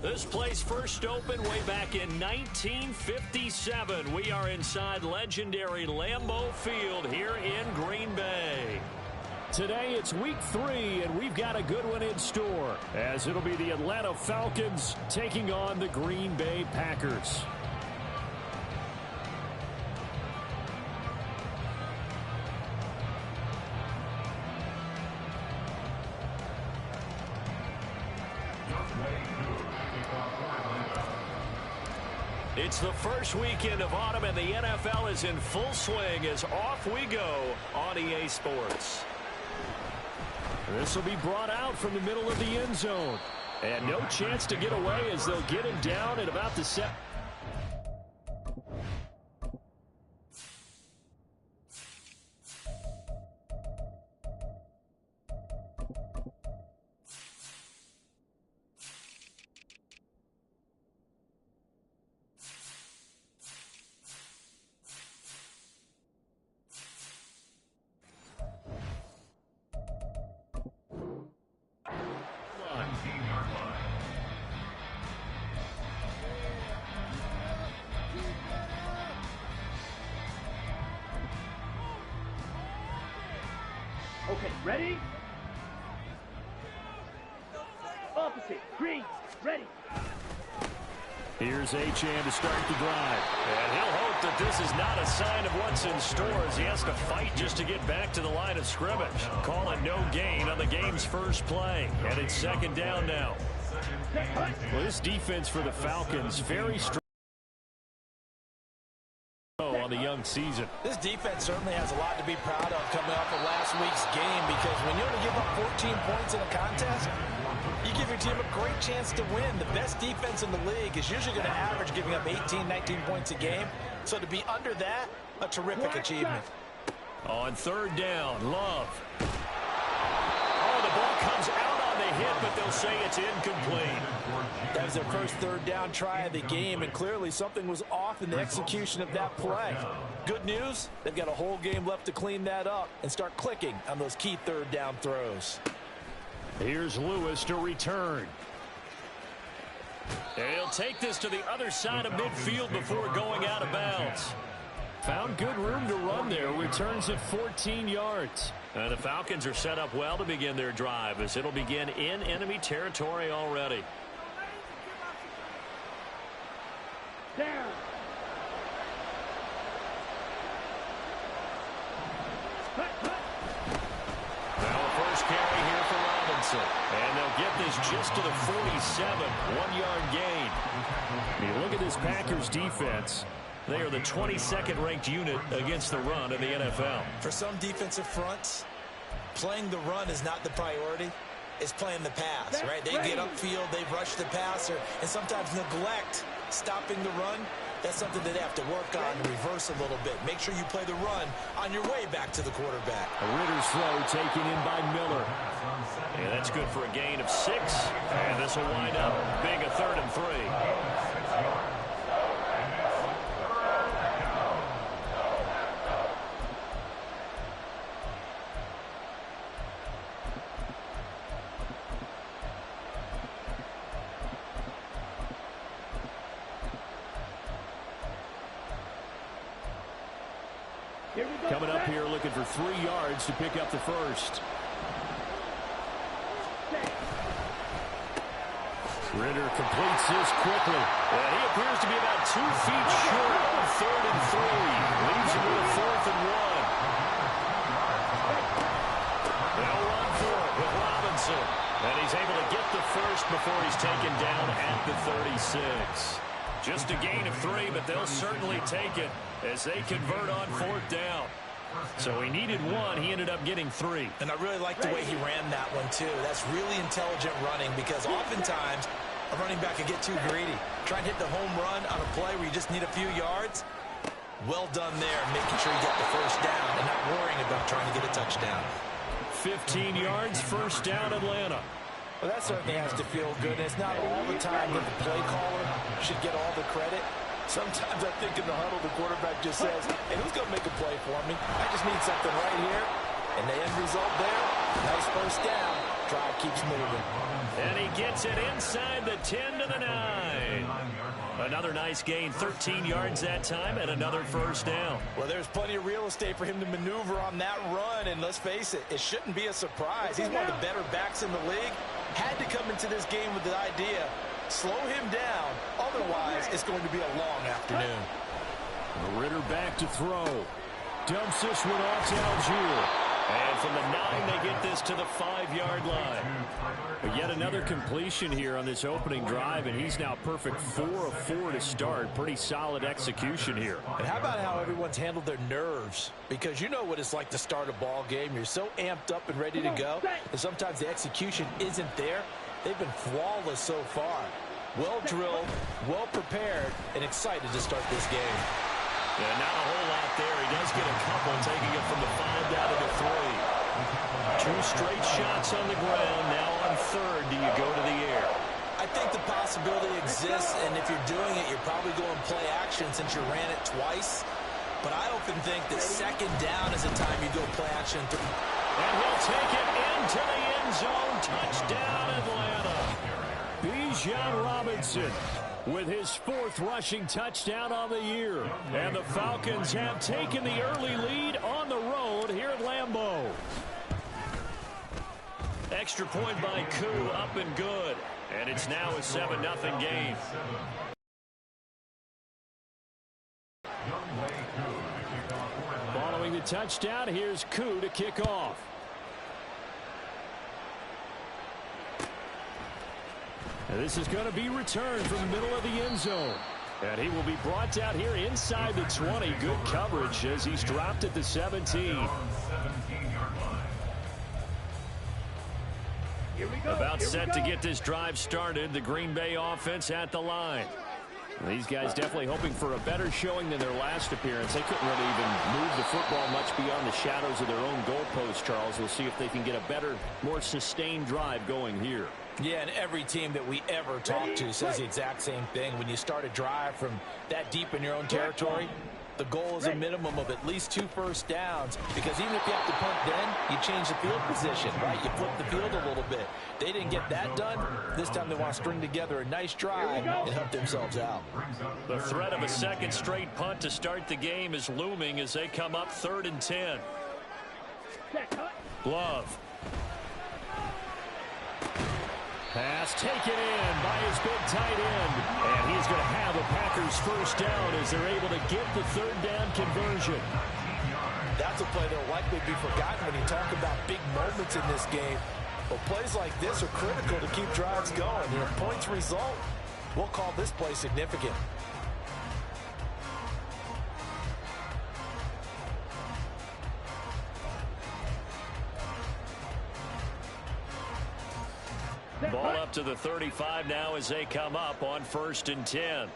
This place first opened way back in 1957. We are inside legendary Lambeau Field here in Green Bay. Today it's week 3, and we've got a good one in store, as it'll be the Atlanta Falcons taking on the Green Bay Packers. It's the first weekend of autumn, and the NFL is in full swing as off we go on EA Sports. This will be brought out from the middle of the end zone. And no chance to get away as they'll get him down at about the set. Okay, ready? Opposite, green, ready. Here's Achane to start the drive. And he'll hope that this is not a sign of what's in store as he has to fight just to get back to the line of scrimmage. Call it no gain on the game's first play. And it's second down now. Well, this defense for the Falcons, very strong on the young season. This defense certainly has a lot to be proud of coming off of last week's game, because when you only give up 14 points in a contest, you give your team a great chance to win. The best defense in the league is usually going to average giving up 18, 19 points a game. So to be under that, a terrific achievement. On third down, Love. Oh, the ball comes out on the hit, but they'll say it's incomplete. That was their first third down try of the game, and clearly something was off in the execution of that play. Good news, they've got a whole game left to clean that up and start clicking on those key third down throws. Here's Lewis to return. And he'll take this to the other side of midfield before going out of bounds. Found good room to run there. Returns at 14 yards. And the Falcons are set up well to begin their drive, as it'll begin in enemy territory already. Down. Now a first carry here for Robinson. And they'll get this just to the 47. 1-yard gain. You look at this Packers defense. They are the 22nd ranked unit against the run in the NFL. For some defensive fronts, playing the run is not the priority. It's playing the pass, right? They get upfield, they rush the passer, and sometimes neglect stopping the run. That's something that they have to work on and reverse a little bit. Make sure you play the run on your way back to the quarterback. A Ritter's throw taken in by Miller. And that's good for a gain of 6. And this will wind up being a 3rd and 3. Coming up here looking for 3 yards to pick up the first. Ritter completes this quickly. And he appears to be about 2 feet short on 3rd and 3. Leaves him with a 4th and 1. They'll run for it with Robinson. And he's able to get the first before he's taken down at the 36. Just a gain of 3, but they'll certainly take it as they convert on 4th down. So he needed 1. He ended up getting 3. And I really like the way he ran that one, too. That's really intelligent running, because oftentimes a running back can get too greedy. Try and hit the home run on a play where you just need a few yards. Well done there, making sure you get the first down and not worrying about trying to get a touchdown. 15 yards, first down, Atlanta. Well, that certainly has to feel good. And it's not all the time that the play caller should get all the credit. Sometimes I think in the huddle, the quarterback just says, hey, who's going to make a play for me? I just need something right here. And the end result there, nice first down. drive keeps moving. And he gets it inside the 10 to the 9. Another nice gain, 13 yards that time, and another first down. Well, there's plenty of real estate for him to maneuver on that run, and let's face it, it shouldn't be a surprise. He's one of the better backs in the league. Had to come into this game with the idea, slow him down, otherwise it's going to be a long afternoon. Ritter back to throw. Dumps this one off to Algier. And from the 9, they get this to the 5-yard line. But yet another completion here on this opening drive, and he's now perfect 4 of 4 to start. Pretty solid execution here. And how about how everyone's handled their nerves? Because you know what it's like to start a ball game. You're so amped up and ready to go, and sometimes the execution isn't there. They've been flawless so far. Well drilled, well prepared, and excited to start this game. Yeah, not a whole lot there. He does get a couple, taking it from the 5 down to the 3. 2 straight shots on the ground. Now on 3rd, do you go to the air? I think the possibility exists, and if you're doing it, you're probably going play action since you ran it twice. But I often think that 2nd down is the time you go play action. And he'll take it into the end zone. Touchdown, Atlanta. Bijan Robinson with his 4th rushing touchdown on the year. And the Falcons have taken the early lead on the road here at Lambeau. Extra point by Koo, up and good. And it's now a 7-0 game. Following the touchdown, here's Koo to kick off. And this is going to be returned from the middle of the end zone. And he will be brought down here inside the 20. Good coverage as he's dropped at the 17. About set to get this drive started. The Green Bay offense at the line. These guys definitely hoping for a better showing than their last appearance. They couldn't really even move the football much beyond the shadows of their own goalpost, Charles. We'll see if they can get a better, more sustained drive going here. Yeah, and every team that we ever talk to says the exact same thing. When you start a drive from that deep in your own territory, the goal is a minimum of at least 2 first downs, because even if you have to punt then, you change the field position, right? You flip the field a little bit. They didn't get that done. This time they want to string together a nice drive and help themselves out. The threat of a second straight punt to start the game is looming as they come up 3rd and 10. Glove. Pass taken in by his big tight end. And he's going to have a Packers first down as they're able to get the 3rd down conversion. That's a play that will likely be forgotten when you talk about big moments in this game. But plays like this are critical to keep drives going. And if points result, we'll call this play significant. Ball up to the 35 now as they come up on 1st and 10.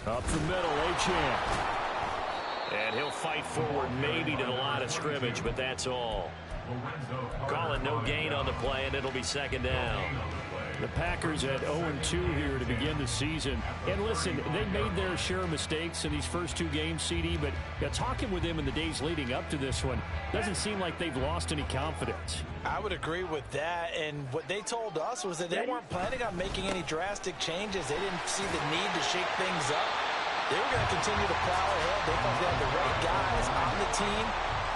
Up the middle, Achane. And he'll fight forward maybe to the line of scrimmage, but that's all. Call it no gain on the play, and it'll be 2nd down. The Packers at 0-2 here to begin the season. And listen, they made their share of mistakes in these first 2 games, CD, but talking with them in the days leading up to this one, doesn't seem like they've lost any confidence. I would agree with that, and what they told us was that they weren't planning on making any drastic changes. They didn't see the need to shake things up. They were going to continue to plow ahead. They thought they had the right guys on the team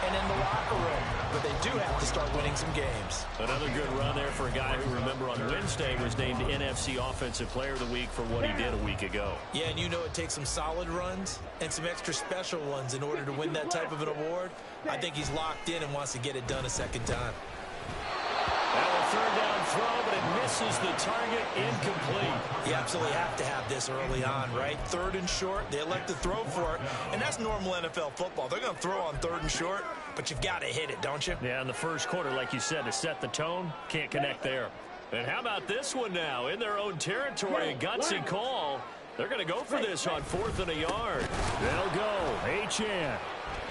and in the locker room, but they do have to start winning some games. Another good run there for a guy who, remember, on Wednesday was named NFC Offensive Player of the Week for what he did a week ago. Yeah, and you know it takes some solid runs and some extra special ones in order to win that type of an award. I think he's locked in and wants to get it done a 2nd time. Now a 3rd down throw, but it misses the target, incomplete. You absolutely have to have this early on, right? 3rd and short, they elect to throw for it, and that's normal NFL football. They're going to throw on 3rd and short, but you've got to hit it, don't you? Yeah, in the first quarter, like you said, to set the tone, can't connect there. And how about this one now? In their own territory, a gutsy call. They're going to go for this on 4th and a yard. They'll go. Achane.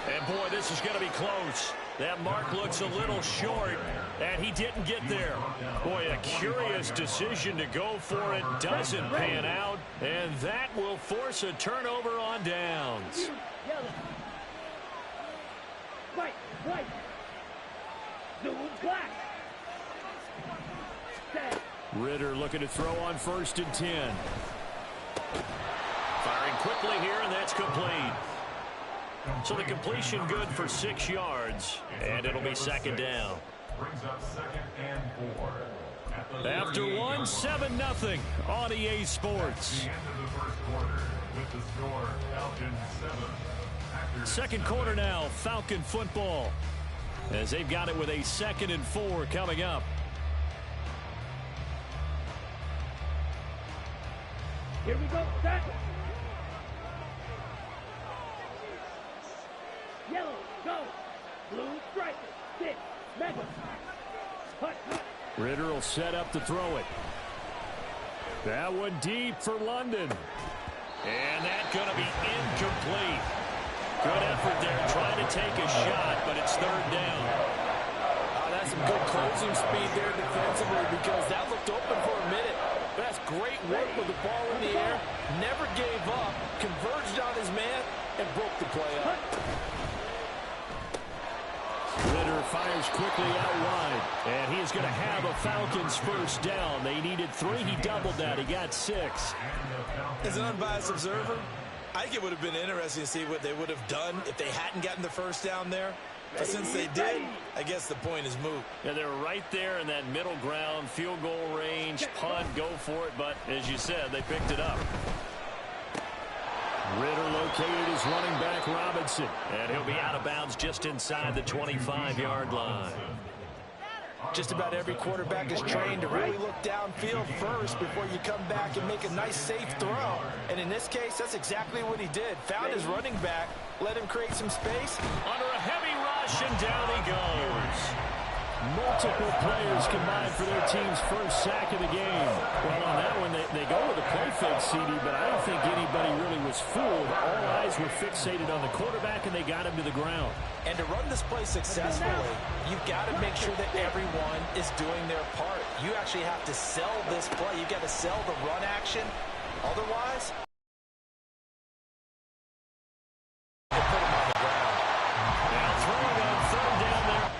And, boy, this is going to be close. That mark looks a little short, and he didn't get there. Boy, a curious decision to go for it. Doesn't pan out, and that will force a turnover on downs. Right. Ritter looking to throw on 1st and 10. Firing quickly here, and that's complete. So the completion good for 6 yards, and it'll be 2nd down. Brings up 2nd and 4. After 1, 7-0 on EA Sports. At the end of the first quarter, with the score, Falcons 7. Packers 2nd quarter now, Falcon football, as they've got it with a 2nd and 4 coming up. Here we go, set. Yellow, go. Blue, striker, sit, mega. Hut, hut. Ritter will set up to throw it. That one deep for London. And that's going to be incomplete. Good effort there trying to take a shot, but it's 3rd down. That's some good closing speed there defensively because that looked open for a minute. But that's great work with the ball in the air. Never gave up, converged on his man, and broke the play up. Ritter fires quickly out wide, and he's going to have a Falcons 1st down. They needed 3. He doubled that. He got 6. As an unbiased observer, I think it would have been interesting to see what they would have done if they hadn't gotten the 1st down there. But since they did, I guess the point is moot. Yeah, they're right there in that middle ground, field goal range, punt, go for it. But as you said, they picked it up. Ritter located his running back Robinson, and he'll be out of bounds just inside the 25-yard line. Just about every quarterback is trained to really look downfield first before you come back and make a nice, safe throw. And in this case, that's exactly what he did. Found his running back, let him create some space. Under a heavy rush, and down he goes. Multiple players combined for their team's 1st sack of the game. Well, on that one, they go with a play fake, CD, but I don't think anybody really was fooled. All eyes were fixated on the quarterback, and they got him to the ground. And to run this play successfully, you've got to make sure that everyone is doing their part. You actually have to sell this play. You've got to sell the run action. Otherwise, put him on the ground. Now throwing on 3rd down there.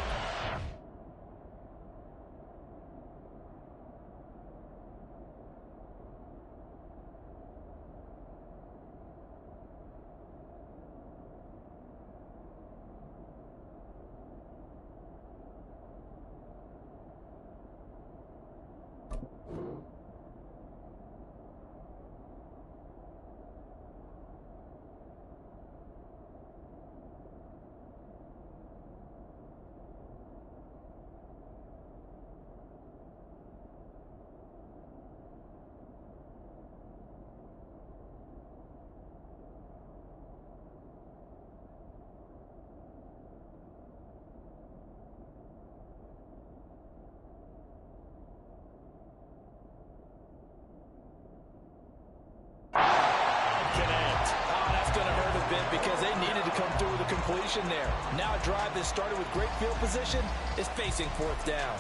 Because they needed to come through with a completion there. Now a drive that started with great field position is facing 4th down.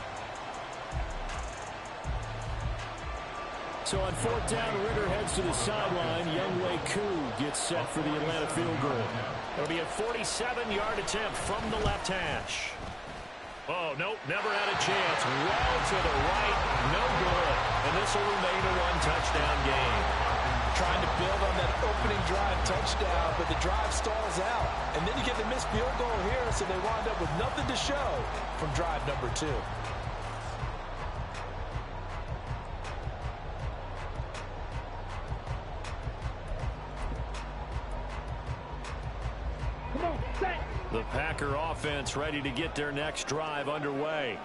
So on 4th down, Ritter heads to the sideline. Youngwei Koo gets set for the Atlanta field goal. It'll be a 47-yard attempt from the left hash. Oh, nope, never had a chance. Well to the right, no good. And this will remain a 1-touchdown game. Trying to build on that opening drive touchdown, but the drive stalls out. And then you get the missed field goal here, so they wind up with nothing to show from drive number 2. Come on, set. The Packer offense ready to get their next drive underway.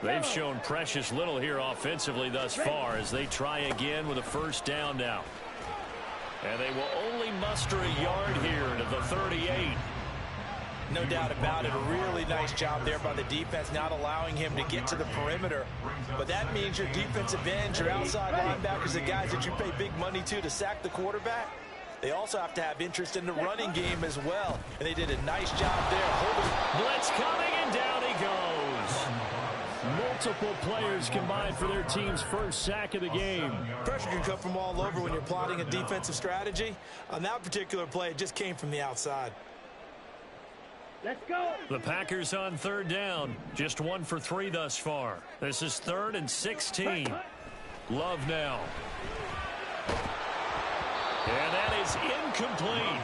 They've shown precious little here offensively thus far as they try again with a 1st down now. And they will only muster a yard here to the 38. No doubt about it. A really nice job there by the defense, not allowing him to get to the perimeter. But that means your defensive ends, your outside linebackers, the guys that you pay big money to sack the quarterback, they also have to have interest in the running game as well. And they did a nice job there. Blitz coming, and down he goes. Multiple players combined for their team's 1st sack of the game. Pressure can come from all over when you're plotting a defensive strategy. On that particular play, it just came from the outside. Let's go. The Packers on 3rd down. Just 1 for 3 thus far. This is 3rd and 16. Love now. And that is incomplete.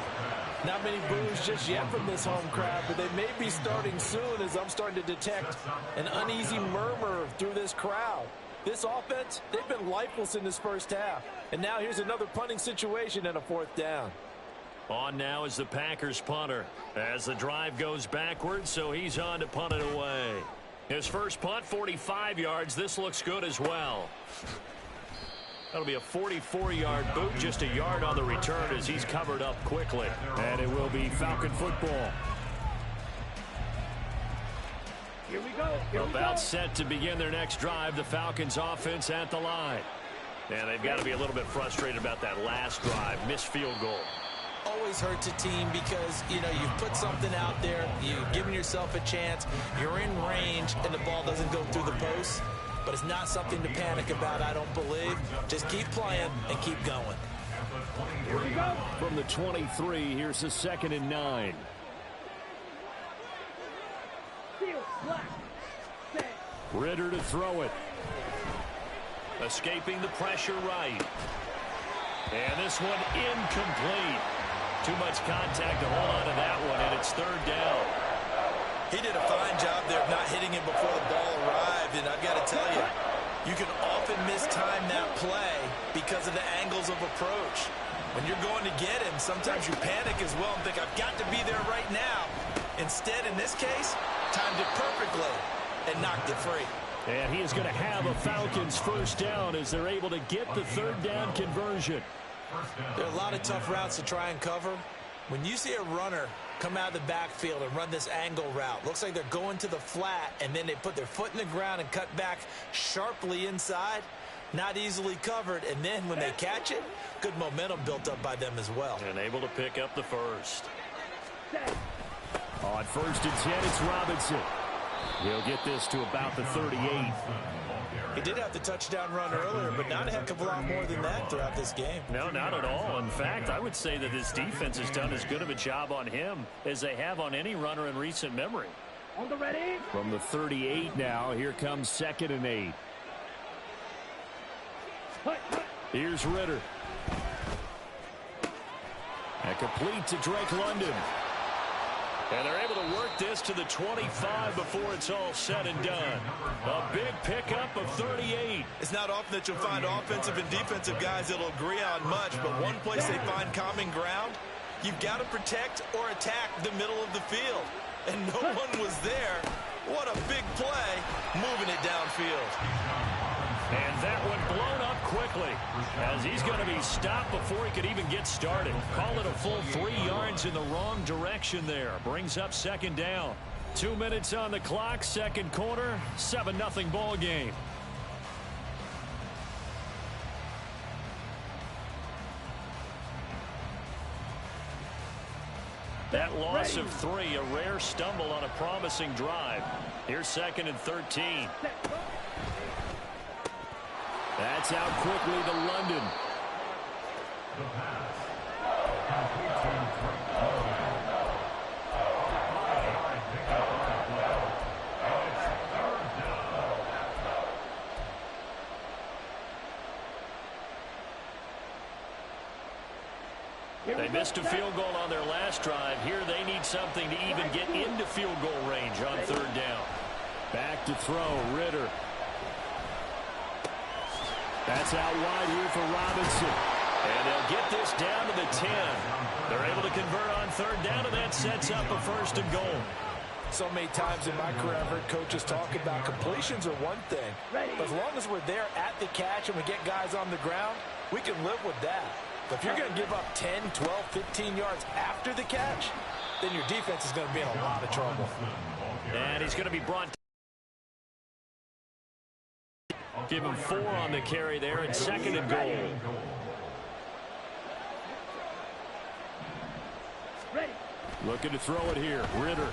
Not many boos just yet from this home crowd, but they may be starting soon as I'm starting to detect an uneasy murmur through this crowd. This offense, they've been lifeless in this first half. And now here's another punting situation and a fourth down. On now is the Packers punter as the drive goes backwards, so he's on to punt it away. His first punt, 45 yards. This looks good as well. That'll be a 44-yard boot, just a yard on the return as he's covered up quickly. And it will be Falcon football. Here we go. About set to begin their next drive, the Falcons offense at the line. And they've got to be a little bit frustrated about that last drive, missed field goal. Always hurts a team because, you know, you've put something out there, you've given yourself a chance, you're in range, and the ball doesn't go through the post. But it's not something to panic about, I don't believe. Just keep playing and keep going. Here we go. From the 23, here's the 2nd and 9. Field, black, set. Ritter to throw it. Escaping the pressure right. And this one incomplete. Too much contact to hold on to that one, and it's 3rd down. He did a fine job there of not hitting him before the ball arrived, and I've got to tell you, you can often mistime that play because of the angles of approach. When you're going to get him, sometimes you panic as well and think, I've got to be there right now. Instead, in this case, timed it perfectly and knocked it free. And he is going to have a Falcons first down as they're able to get the 3rd down conversion. There are a lot of tough routes to try and cover. When you see a runner come out of the backfield and run this angle route, looks like they're going to the flat, and then they put their foot in the ground and cut back sharply inside, not easily covered, and then when they catch it, good momentum built up by them as well. And able to pick up the first. On 1st and 10, it's Robinson. He'll get this to about the 38. He did have the touchdown run earlier, but not a heck of a lot more than that throughout this game. No, not at all. In fact, I would say that this defense has done as good of a job on him as they have on any runner in recent memory. On the ready. From the 38 now, here comes 2nd and 8. Here's Ritter. And complete to Drake London. And they're able to work this to the 25 before it's all said and done. A big pickup of 38. It's not often that you'll find offensive and defensive guys that'll agree on much, but one place they find common ground, you've got to protect or attack the middle of the field. And no one was there. What a big play, moving it downfield. And that one blown up quickly as he's going to be stopped before he could even get started. Call it a full 3 yards in the wrong direction there. Brings up 2nd down. 2 minutes on the clock, 2nd quarter, 7-0 ball game. That loss of 3, a rare stumble on a promising drive. Here's 2nd and 13. That's out quickly to London. They missed a field goal on their last drive. Here they need something to even get into field goal range on 3rd down. Back to throw, Ritter. That's out wide here for Robinson. And they'll get this down to the 10. They're able to convert on 3rd down, and that sets up a 1st and goal. So many times in my career I've heard coaches talk about completions are one thing. But as long as we're there at the catch and we get guys on the ground, we can live with that. But if you're going to give up 10, 12, 15 yards after the catch, then your defense is going to be in a lot of trouble. And he's going to be brought. Give him 4 on the carry there, and 2nd and goal. Looking to throw it here. Ritter.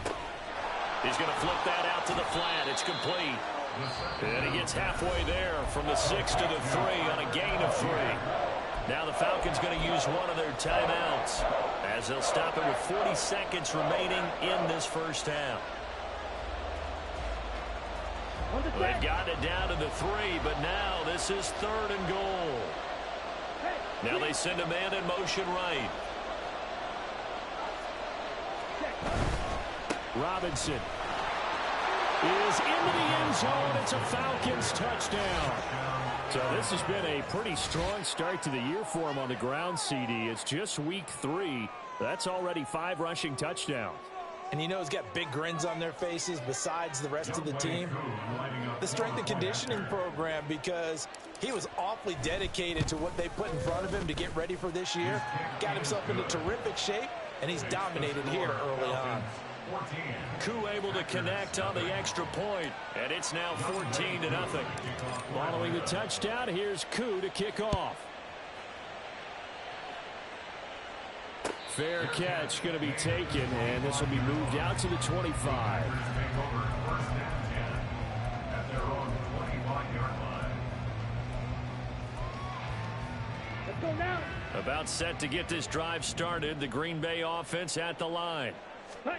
He's going to flip that out to the flat. It's complete. And he gets halfway there from the 6 to the 3 on a gain of 3. Now the Falcons going to use one of their timeouts as they'll stop it with 40 seconds remaining in this first half. They've gotten it down to the 3, but now this is 3rd and goal. Now they send a man in motion right. Robinson is into the end zone. It's a Falcons touchdown. So this has been a pretty strong start to the year for him on the ground, CD. It's just week 3. That's already 5 rushing touchdowns. And you know he's got big grins on their faces besides the rest of the team. The strength and conditioning program, because he was awfully dedicated to what they put in front of him to get ready for this year. Got himself into terrific shape, and he's dominated here early on. Koo able to connect on the extra point, and it's now 14-0. Following the touchdown, here's Koo to kick off. Fair catch going to be taken, and this will be moved out to the 25. Let's go now. About set to get this drive started. The Green Bay offense at the line.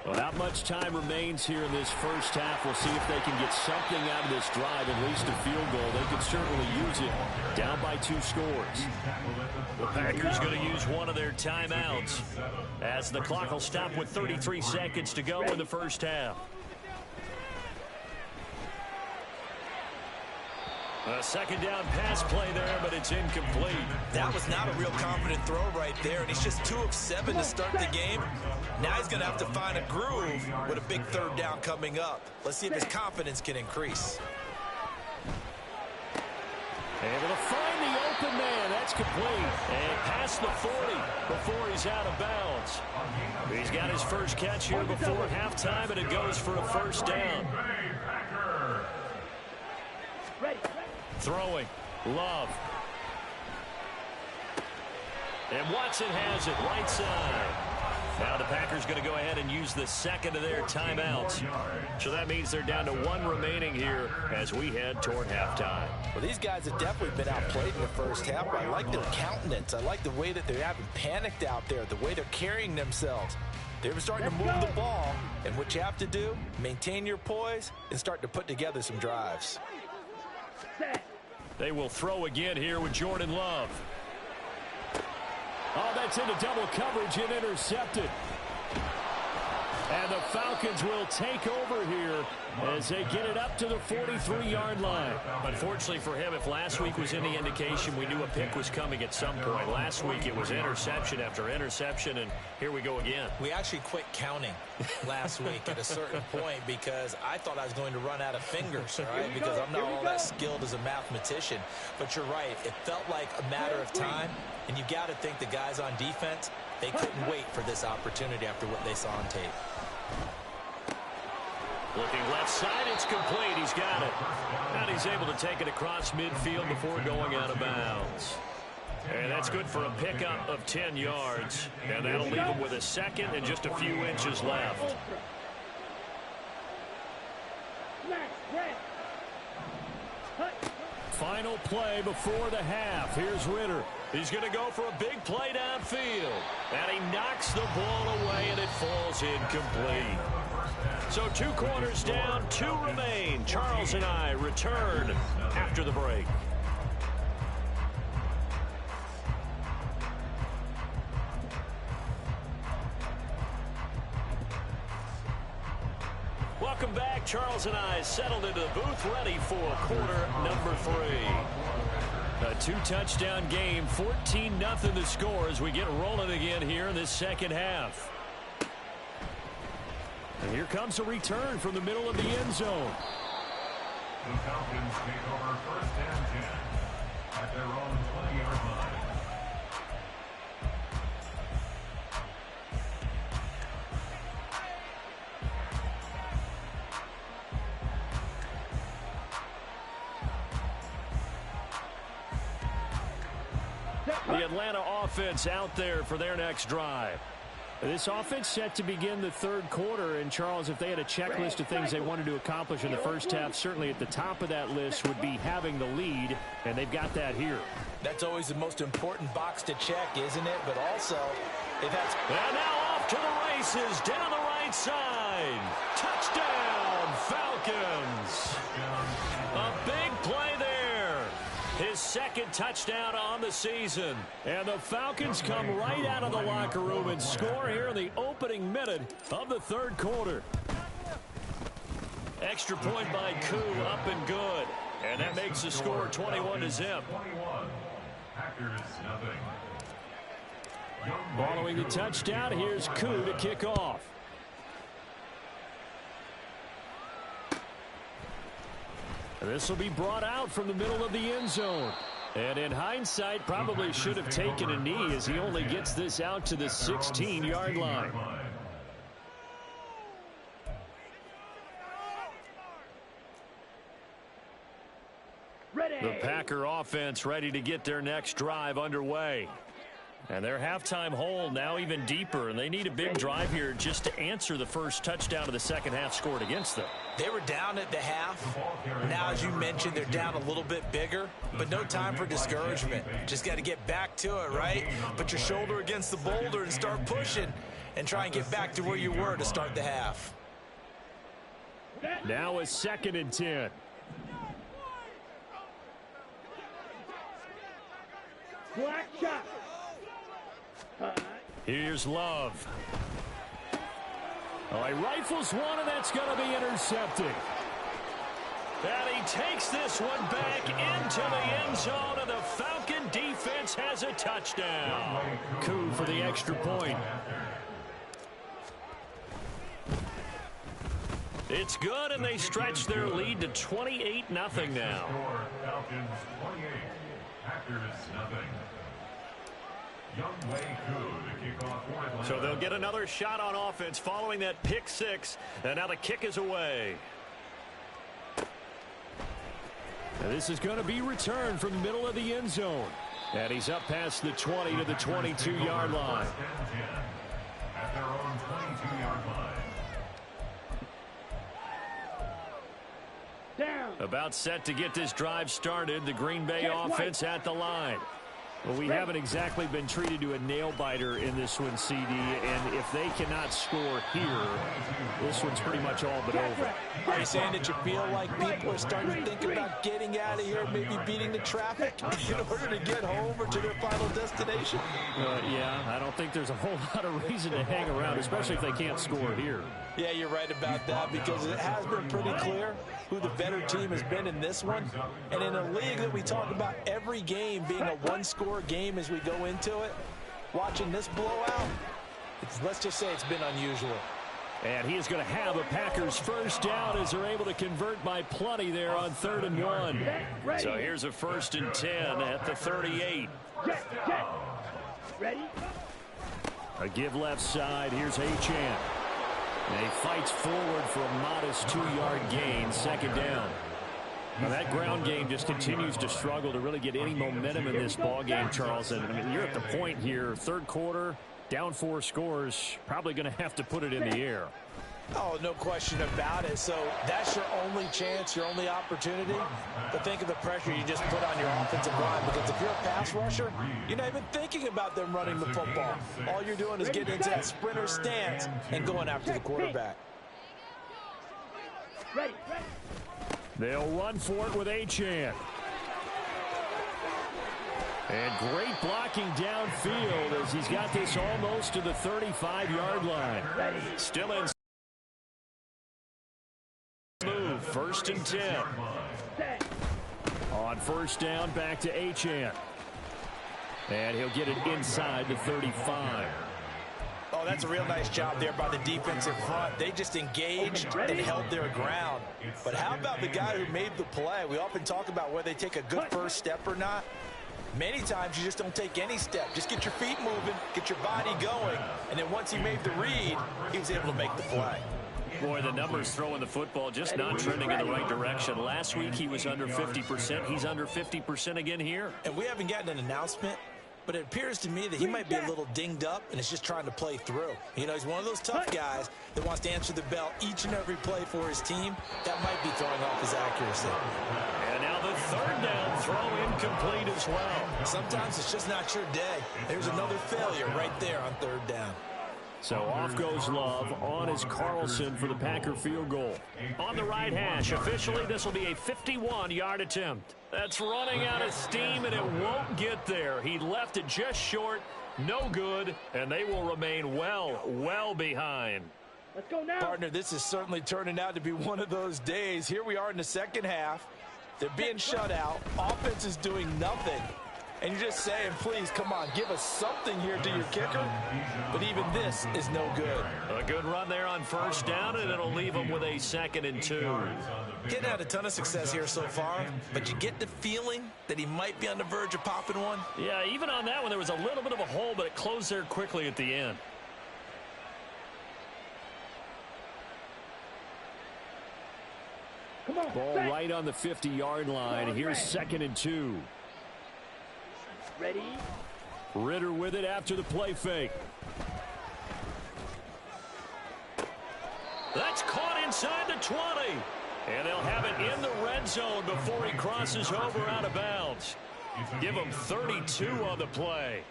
Well, not much time remains here in this first half. We'll see if they can get something out of this drive, at least a field goal. They could certainly use it. Down by 2 scores. The Packers going to use one of their timeouts as the clock will stop with 33 seconds to go in the first half. A second down pass play there, but it's incomplete. That was not a real confident throw right there, and he's just 2 of 7 to start the game. Now he's going to have to find a groove with a big 3rd down coming up. Let's see if his confidence can increase. Able to find the open man. That's complete. And past the 40 before he's out of bounds. He's got his first catch here before halftime, and it goes for a first down. Throwing. Love. And Watson has it right side. Now the Packers going to go ahead and use the second of their timeouts. So that means they're down to 1 remaining here as we head toward halftime. Well, these guys have definitely been outplayed in the first half, but I like their countenance. I like the way that they haven't panicked out there, the way they're carrying themselves. They're starting to move the ball, and what you have to do, maintain your poise and start to put together some drives. They will throw again here with Jordan Love. Oh, that's into double coverage and intercepted. And the Falcons will take over here as they get it up to the 43-yard line. Unfortunately for him, if last week was any indication, we knew a pick was coming at some point. Last week it was interception after interception, and here we go again. We actually quit counting last week at a certain point because I thought I was going to run out of fingers, right? Because I'm not all that skilled as a mathematician. But you're right. It felt like a matter of time, and you got to think the guys on defense, they couldn't wait for this opportunity after what they saw on tape. Looking left side, it's complete. He's got it. And he's able to take it across midfield before going out of bounds. And that's good for a pickup of 10 yards. And that'll leave him with a second and just a few inches left. Final play before the half. Here's Ritter. He's going to go for a big play downfield. And he knocks the ball away, and it falls incomplete. So 2 quarters down, 2 remain. Charles and I return after the break. Welcome back. Charles and I settled into the booth, ready for quarter number 3. A 2-touchdown game, 14-0 the score as we get rolling again here in this second half. And here comes a return from the middle of the end zone. The Falcons take over first and 10 at their own 20-yard line. The Atlanta offense out there for their next drive. This offense set to begin the 3rd quarter, and Charles, if they had a checklist of things they wanted to accomplish in the first half, certainly at the top of that list would be having the lead, and they've got that here. That's always the most important box to check, isn't it? But also, they've had... And now off to the races, down the right side. Touchdown, Falcons. His second touchdown on the season. And the Falcons come right out of the locker room and score here in the opening minute of the third quarter. Extra point by Koo, up and good. And that makes the score 21-0. Following the touchdown, here's Koo to kick off. This will be brought out from the middle of the end zone. And in hindsight, probably should have taken a knee as he only gets this out to the 16-yard line. The Packer offense ready to get their next drive underway. And their halftime hole now even deeper, and they need a big drive here just to answer the first touchdown of the second half scored against them. They were down at the half. Now, as you mentioned, they're down a little bit bigger, but no time for discouragement. Just got to get back to it, right? Put your shoulder against the boulder and start pushing and try and get back to where you were to start the half. Now a 2nd and 10. Black shot. Here's Love. Oh, he rifles one, and that's going to be intercepted. And he takes this one back into the end zone, and the Falcon defense has a touchdown. Koo for the extra point. It's good, and they stretch their lead to 28-0 now. Falcons 28, Packers nothing. So they'll get another shot on offense following that pick six, and now the kick is away. And this is going to be returned from the middle of the end zone. And he's up past the 20 to the 22-yard line. At their own 22-yard line. Down. About set to get this drive started. The Green Bay offense at the line. Well, we haven't exactly been treated to a nail-biter in this one, CD, and if they cannot score here, this one's pretty much all but over. Are you saying that you feel like people are starting to think about getting out of here, maybe beating the traffic in order to get home or to their final destination? Yeah, I don't think there's a whole lot of reason to hang around, especially if they can't score here. Yeah, you're right about that, because it has been pretty clear who the better team has been in this one. And in a league that we talk about every game being a one-score game as we go into it, watching this blowout, let's just say it's been unusual. And he is going to have a Packers first down as they're able to convert by plenty there on 3rd and 1. So here's a 1st and 10 at the 38. Ready? A give left side. Here's Achane. And he fights forward for a modest 2-yard gain, 2nd down. Now that ground game just continues to struggle to really get any momentum in this ball game, Charles. And I mean, you're at the point here, third quarter, down 4 scores, probably going to have to put it in the air. Oh, no question about it. So that's your only chance, your only opportunity. But think of the pressure you just put on your offensive line, because if you're a pass rusher, you're not even thinking about them running the football. All you're doing is getting into that sprinter stance and going after the quarterback. Ready. They'll run for it with Achane. And great blocking downfield as he's got this almost to the 35-yard line. Still in. Move, 1st and 10. On 1st down, back to Achane. And he'll get it inside the 35. Oh, that's a real nice job there by the defensive front. They just engaged and held their ground. But how about the guy who made the play? We often talk about whether they take a good first step or not. Many times you just don't take any step. Just get your feet moving, get your body going, and then once he made the read, he was able to make the play. Boy, the numbers throwing the football just not trending in the right direction. Last week he was under 50%. He's under 50% again here. And we haven't gotten an announcement, but it appears to me that he might be a little dinged up and is just trying to play through. You know, he's one of those tough guys that wants to answer the bell each and every play for his team. That might be throwing off his accuracy. And now the 3rd down throw incomplete as well. Sometimes it's just not your day. There's another failure right there on 3rd down. So off goes Love. On is Carlson for the Packer field goal. On the right hash, officially this will be a 51-yard attempt. That's running out of steam, and it won't get there. He left it just short, no good, and they will remain well behind. Let's go now. Partner, this is certainly turning out to be one of those days. Here we are in the second half. They're being shut out. Offense is doing nothing. And you're just saying, please, come on, give us something here to your kicker. But even this is no good. A good run there on first down, and it'll leave them with a 2nd and 2. Getting had a ton of success here so far, but you get the feeling that he might be on the verge of popping one. Yeah, even on that one, there was a little bit of a hole, but it closed there quickly at the end. Come on, Ball set. right on the 50-yard line. Here's 2nd and 2. Ready? Ritter with it after the play fake. That's caught inside the 20. And they'll have it in the red zone before he crosses over out of bounds. Give him 32 on the play.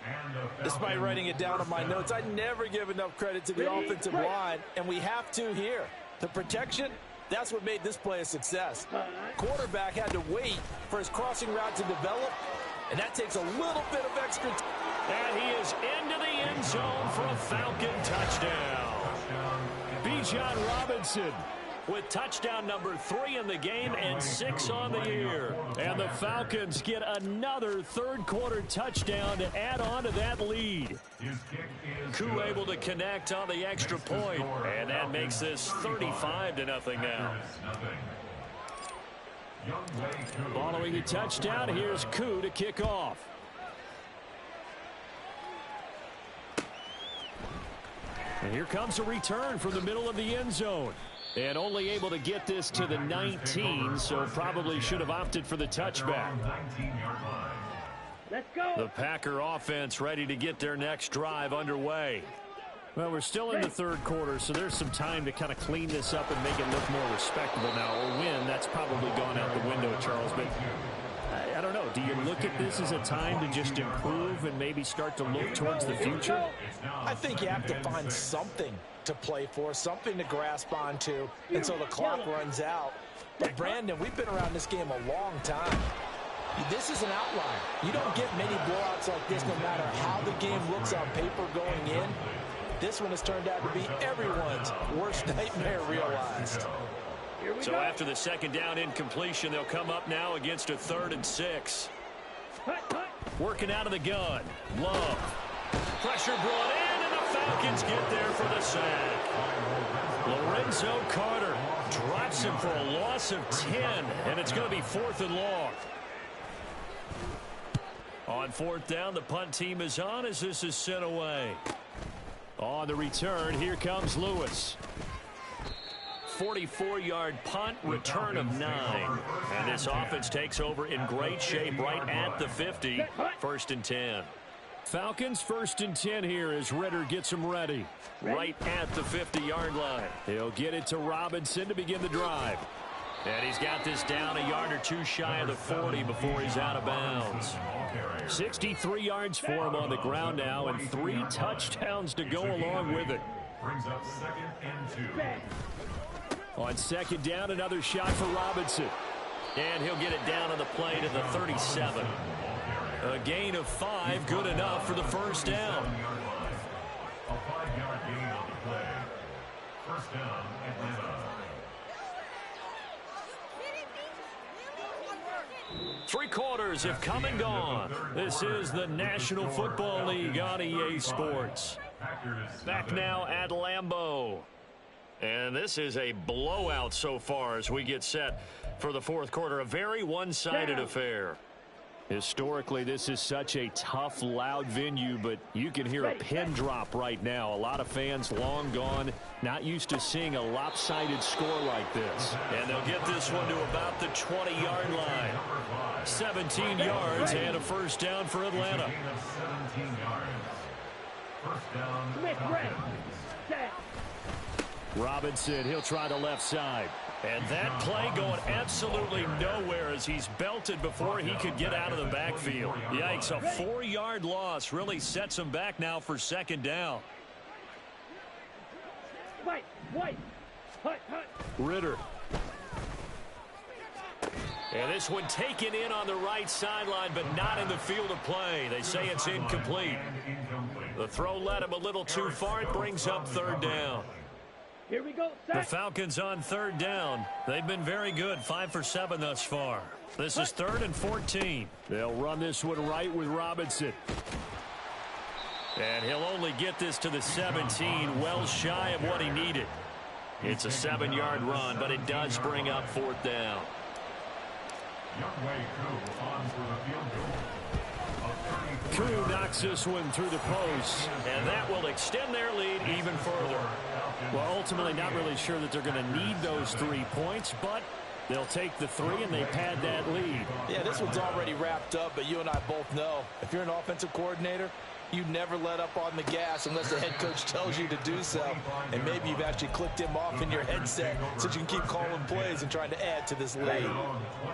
Despite writing it down on my notes, I never give enough credit to the offensive line, and we have to here. The protection, that's what made this play a success. Quarterback had to wait for his crossing route to develop, and that takes a little bit of extra time. And he is into the end zone for a Falcon touchdown. Bijan Robinson with touchdown number 3 in the game and 6 on the year. And the Falcons get another third-quarter touchdown to add on to that lead. Koo able to connect on the extra point, and that makes this 35-0 now. Following the touchdown, here's Koo to kick off. And here comes a return from the middle of the end zone. And only able to get this to the 19, so probably should have opted for the touchback. Let's go. The Packer offense ready to get their next drive underway. Well, we're still in the third quarter, so there's some time to kind of clean this up and make it look more respectable now. Or win, that's probably gone out the window, Charles. But I don't know. Do you look at this as a time to just improve and maybe start to look towards the future? I think you have to find something to play for, something to grasp onto until the clock runs out. But, Brandon, we've been around this game a long time. This is an outlier. You don't get many blowouts like this no matter how the game looks on paper going in. This one has turned out to be everyone's worst nightmare realized. So after the second down incompletion, they'll come up now against a 3rd and 6. Working out of the gun. Love. Pressure brought in, and the Falcons get there for the sack. Lorenzo Carter drops him for a loss of 10, and it's going to be 4th and long. On 4th down, the punt team is on as this is sent away. On the return, here comes Lewis. 44-yard punt, return of 9. And this offense takes over in great shape right at the 50. 1st and 10. Falcons 1st and 10 here as Ritter gets him ready. Right at the 50-yard line. He'll get it to Robinson to begin the drive. And he's got this down a yard or two shy of the 40 before he's out of bounds. 63 yards for him on the ground now, and 3 touchdowns to go along with it. Brings up 2nd and 2. On 2nd down, another shot for Robinson. And he'll get it down on the play to the 37. A gain of 5, good enough for the first down. A 5-yard gain on the play. First down, Atlanta. 3 quarters have come and gone. This is the National Football League on EA Sports. Back now at Lambeau. And this is a blowout so far as we get set for the 4th quarter. A very one-sided affair. Historically, this is such a tough, loud venue, but you can hear a pin drop right now. A lot of fans long gone, not used to seeing a lopsided score like this. And they'll get this one to about the 20-yard line. 17 yards and a first down for Atlanta. 17 yards. First down, Robinson, he'll try the left side. And that play going absolutely nowhere as he's belted before he could get out of the backfield. Yikes, a 4-yard loss really sets him back now for 2nd down. Fight. White. Hut. Ritter. And this one taken in on the right sideline, but not in the field of play. They say it's incomplete. The throw led him a little too far. It brings up third down. Here we go. The Falcons on third down. They've been very good, 5 for 7 thus far. This is 3rd and 14. They'll run this one right with Robinson. And he'll only get this to the 17, well shy of what he needed. It's a 7-yard run, but it does bring up 4th down. Koo knocks this one through the post, and that will extend their lead even further. Well, ultimately, not really sure that they're going to need those 3 points, but they'll take the 3 and they pad that lead. Yeah, this one's already wrapped up, but you and I both know if you're an offensive coordinator, you never let up on the gas unless the head coach tells you to do so. And maybe you've actually clicked him off in your headset so you can keep calling plays and trying to add to this lead.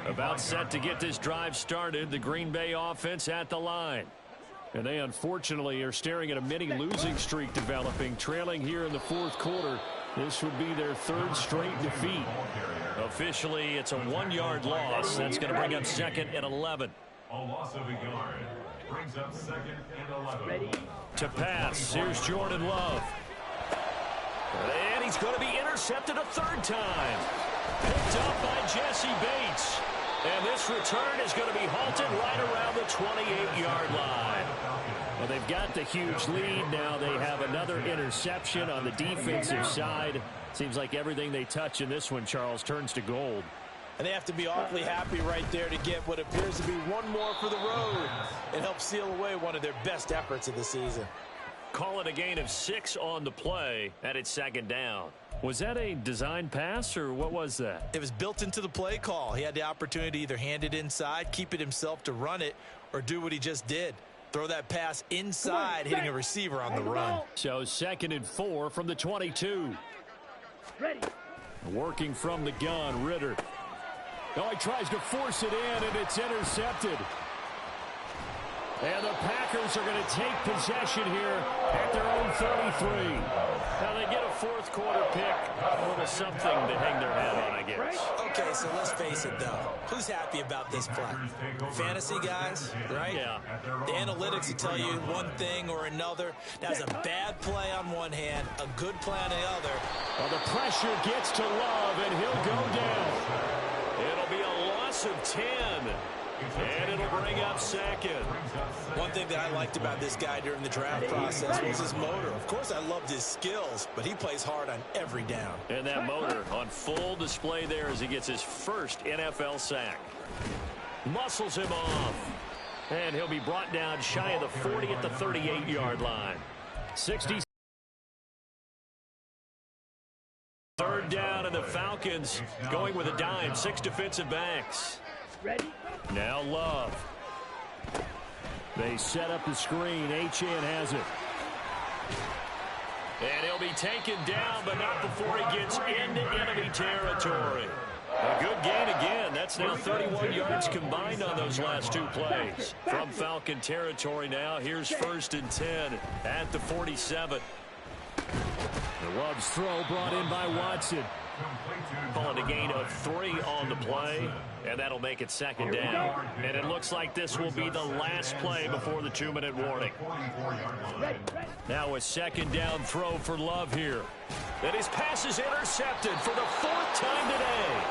About set to get this drive started, the Green Bay offense at the line. And they unfortunately are staring at a mini losing streak developing, trailing here in the 4th quarter. This would be their 3rd straight defeat. Officially, it's a 1-yard loss. That's going to bring up 2nd and 11. A loss of a yard brings up 2nd and 11. To pass, here's Jordan Love. And he's going to be intercepted a 3rd time. Picked up by Jesse Bates. And this return is going to be halted right around the 28-yard line. Well, they've got the huge lead. Now they have another interception on the defensive side. Seems like everything they touch in this one, Charles, turns to gold. And they have to be awfully happy right there to get what appears to be one more for the road and help seal away one of their best efforts of the season. Call it a gain of 6 on the play, and it's 2nd down. Was that a design pass, or what was that? It was built into the play call. He had the opportunity to either hand it inside, keep it himself to run it, or do what he just did. Throw that pass inside, hitting a receiver on the run. So 2nd and 4 from the 22. Ready. Working from the gun, Ritter. Oh, he tries to force it in, and it's intercepted. And the Packers are going to take possession here at their own 33. Now they get a 4th quarter pick. A little something to hang their head on, I guess. Okay, so let's face it, though. Who's happy about this play? Fantasy guys, right? Yeah. The analytics will tell you one thing or another. That's a bad play on one hand, a good play on the other. Well, the pressure gets to Love, and he'll go down. It'll be a loss of 10. And it'll bring up 2nd. One thing that I liked about this guy during the draft process was his motor. Of course, I loved his skills, but he plays hard on every down. And that motor on full display there as he gets his first NFL sack. Muscles him off. And he'll be brought down shy of the 40 at the 38-yard line. 60. 3rd down, and the Falcons going with a dime. 6 defensive backs. Ready. Now Love. They set up the screen. Achane has it. And he'll be taken down, but not before he gets into enemy territory. A good gain again. That's now 31 yards combined on those last 2 plays. From Falcon territory now, here's 1st and 10 at the 47. The Love's throw brought in by Watson. Calling a gain of 3 on the play, and that'll make it 2nd down. And it looks like this will be the last play before the 2-minute warning. Now a 2nd down throw for Love here. And his pass is intercepted for the 4th time today.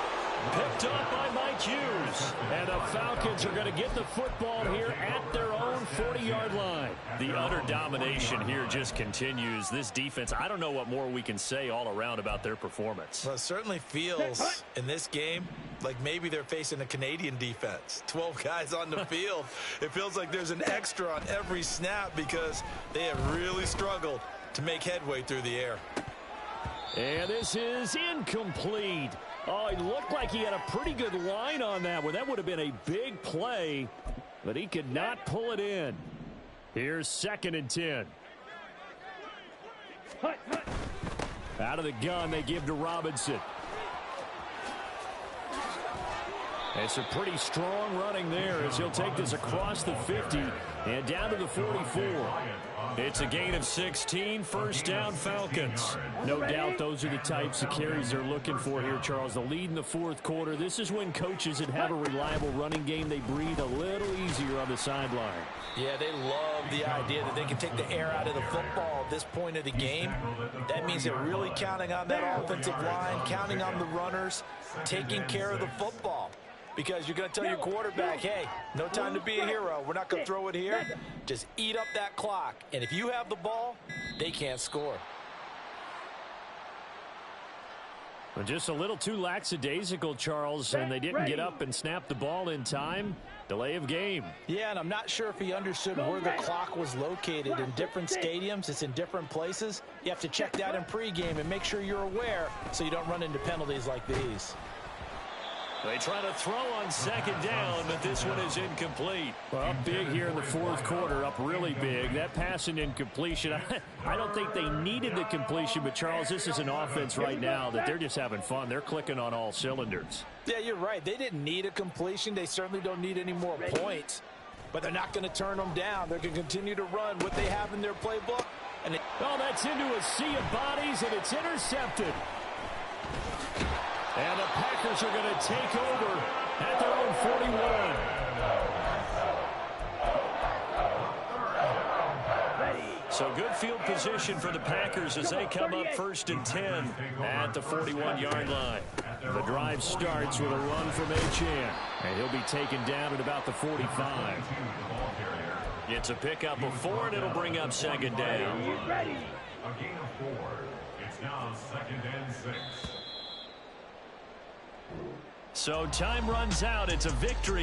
Picked up by Mike Hughes. And the Falcons are going to get the football here at their own 40-yard line. The utter domination here just continues. This defense, I don't know what more we can say all around about their performance. Well, it certainly feels in this game like maybe they're facing a Canadian defense. 12 guys on the field. It feels like there's an extra on every snap because they have really struggled to make headway through the air. And this is incomplete. Oh, it looked like he had a pretty good line on that one. That would have been a big play, but he could not pull it in. Here's 2nd and 10. Out of the gun, they give to Robinson. It's a pretty strong running there as he'll take this across the 50 and down to the 44. It's a gain of 16, first down Falcons. No doubt those are the types of carries they're looking for here, Charles. The lead in the fourth quarter. This is when coaches that have a reliable running game, they breathe a little easier on the sideline. Yeah, they love the idea that they can take the air out of the football at this point of the game. That means they're really counting on that offensive line, counting on the runners, taking care of the football. Because you're going to tell your quarterback, hey, no time to be a hero. We're not going to throw it here. Just eat up that clock. And if you have the ball, they can't score. Well, just a little too lackadaisical, Charles, and they didn't get up and snap the ball in time. Delay of game. Yeah, and I'm not sure if he understood where the clock was located. In different stadiums, it's in different places. You have to check that in pregame and make sure you're aware so you don't run into penalties like these. They try to throw on second down, but this one is incomplete. Well, up big here in the fourth quarter, up really big. That pass and incompletion, I don't think they needed the completion, but, Charles, this is an offense right now that they're just having fun. They're clicking on all cylinders. Yeah, you're right. They didn't need a completion. They certainly don't need any more points, but they're not going to turn them down. They're going to continue to run what they have in their playbook. And that's into a sea of bodies, and it's intercepted. And the Packers are going to take over at their own 41. So good field position for the Packers as they come up 1st and 10 at the 41-yard line. The drive starts with a run from Achane, and he'll be taken down at about the 45. It's a pickup of 4, and it'll bring up second down. A gain of 4. It's now 2nd and 6. So time runs out. It's a victory.